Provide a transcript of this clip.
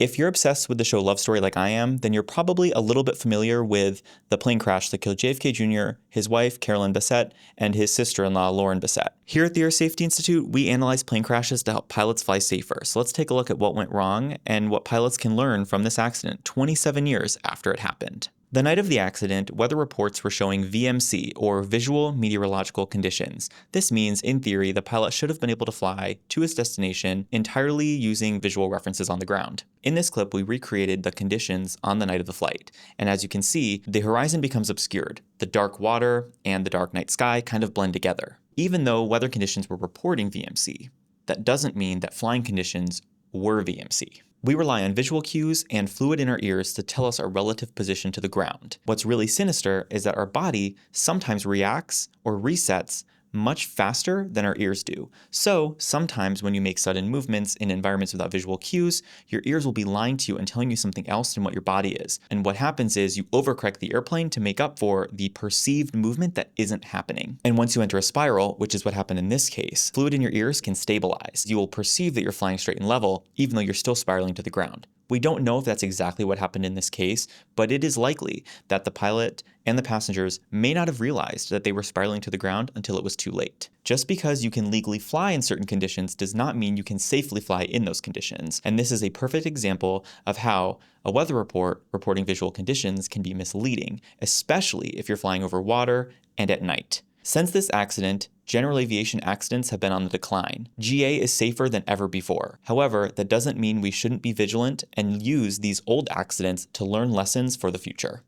If you're obsessed with the show Love Story like I am, then you're probably a little bit familiar with the plane crash that killed JFK Jr., his wife, Carolyn Bessette, and his sister-in-law, Lauren Bessette. Here at the Air Safety Institute, we analyze plane crashes to help pilots fly safer. So let's take a look at what went wrong and what pilots can learn from this accident 27 years after it happened. The night of the accident, weather reports were showing VMC, or visual meteorological conditions. This means, in theory, the pilot should have been able to fly to his destination entirely using visual references on the ground. In this clip, we recreated the conditions on the night of the flight. And as you can see, the horizon becomes obscured. The dark water and the dark night sky kind of blend together. Even though weather conditions were reporting VMC, that doesn't mean that flying conditions were VMC. We rely on visual cues and fluid in our ears to tell us our relative position to the ground. What's really sinister is that our body sometimes reacts or resets much faster than our ears do. So sometimes when you make sudden movements in environments without visual cues, your ears will be lying to you and telling you something else than what your body is. And what happens is you overcorrect the airplane to make up for the perceived movement that isn't happening. And once you enter a spiral, which is what happened in this case, fluid in your ears can stabilize. You will perceive that you're flying straight and level, even though you're still spiraling to the ground. We don't know if that's exactly what happened in this case, but it is likely that the pilot and the passengers may not have realized that they were spiraling to the ground until it was too late. Just because you can legally fly in certain conditions does not mean you can safely fly in those conditions. And this is a perfect example of how a weather report reporting visual conditions can be misleading, especially if you're flying over water and at night. Since this accident, general aviation accidents have been on the decline. GA is safer than ever before. However, that doesn't mean we shouldn't be vigilant and use these old accidents to learn lessons for the future.